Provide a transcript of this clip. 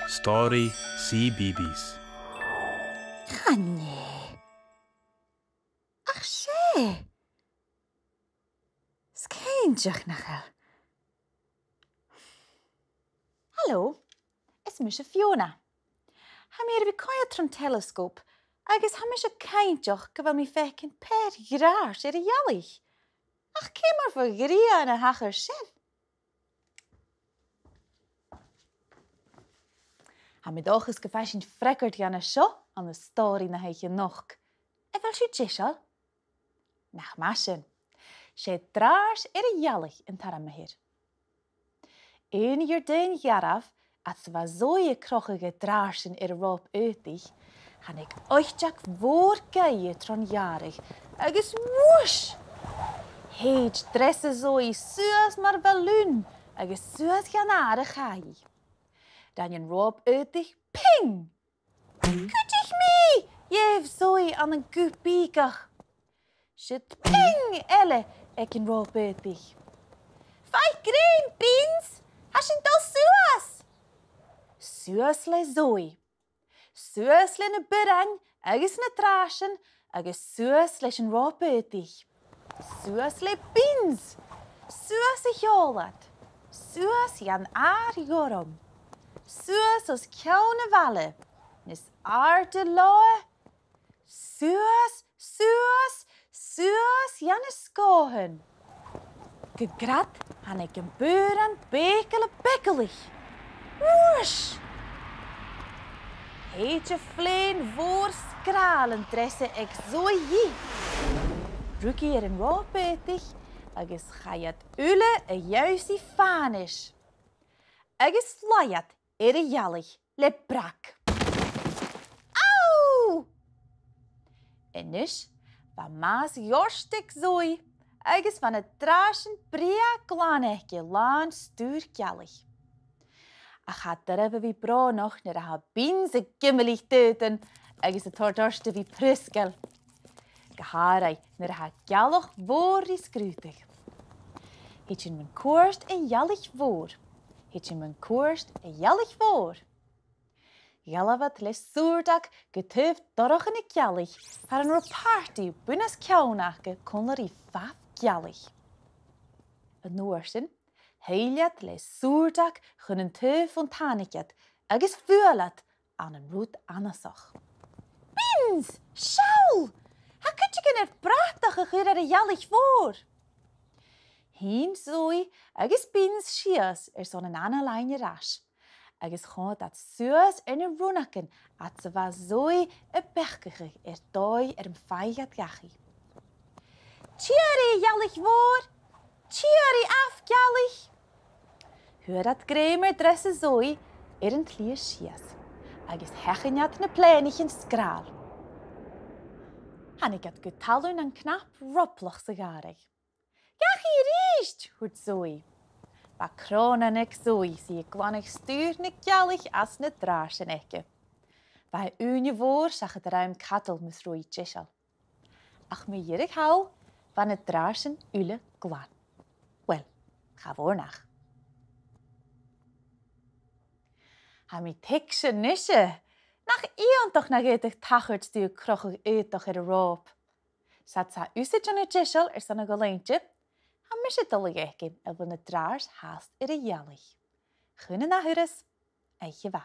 Story CBeebies. Nee. Ach, sé. Skeintjach nachher. Hallo, is mis Fiona. Ha mir vi coia tron telescoop, agus ha mis keintjach gyfel mi fecin per graar er jallig. Ach, kemar voor gria en a hacher sin. Ha mi doch is gefashin frekkert jan a sjo an de story na heitje nog. En wel si tjishal? Nach maschen. Sé draars er jallig in taramahir. Een jaar den jaraf, als ze was zoie krochige draarsen roop uitig, han ik ochtjak voorgeje tron jarig, agus woesh! Heet dresse zoie suas maar balloon, agus suas janare gai. Dan je roop uitig, ping! Kutig mee! Jeef zoie aan een gupiekach. Shit ping, elle, ik een roop uitig. Vijf green beans! Hashin dal suas! Suas le zoe. Suas le ne burang, agus ne trashen, agus suas le shen ropetig. Suas le beans. Suas I jolat. Suas jan jorom. Suas os kjaune valle. Nis aarde loe. Suas, suas, suas jan skohen. Gegrat han ik een buren bekele bekkelig. Woesh! Heetje vleen voor skralen dresse ik zo je. Rukie een roopbetig, agus gajat ule juisie fanish. Agus lajat jallig le brak. Auw! En dus, van maas jorstik zooi. Agus van het draasjen bria glanechje laan stuur jallig. Ach had er even wie bro nog naar haar binze gimmelig teuten, agus het tordorste wie pruskel. Geharai naar haar jallig voor is krutig. Heet je mijn koorst en jallig voor. Heet je mijn koorst en jallig voor. Jalavat les soerdak getuft dorog en jallig. Haar een party bunas kjaunake kon er I vaf jallig. Het noorsen. Heiljat le soerdak gunnen teuf van tanikjat, agus vuurlat aan een roet anasach. Bins! Schaul! Ha kunt je het prachtige geur jallig voor? Heen zooi, agus bins schias zo'n analijnje rasch. Agus gaat dat suus in een roenaken, at ze was zooi berkige doi een feijat jachi. Tjeri jallig voor! Tjeri af jallig! Hör dat gremer dresse zooi een tlier schias. Agus hechenjat ne pleinigjen skraal. Han ik het getalun en knap roplach sigarig. Jachi riest, hoort zooi. Ba kronen ik zooi, zie ik wannig stuur ne jallig as ne draasjen ikke. Bij unje voor zag het ruim kattel met rooi tjischal. Ach me jirig hou, van het draasjen ule gwan. Wel, ga voor nach. Ha mi tikse nisje. Nach ion toch na getig tachert stuur krochig uit toch roop. Zat sa usage aan het tjischal zo'n geleentje. Ha misje dollig ekin, van het draars haast jallig. Gunne na hures, eitje wa.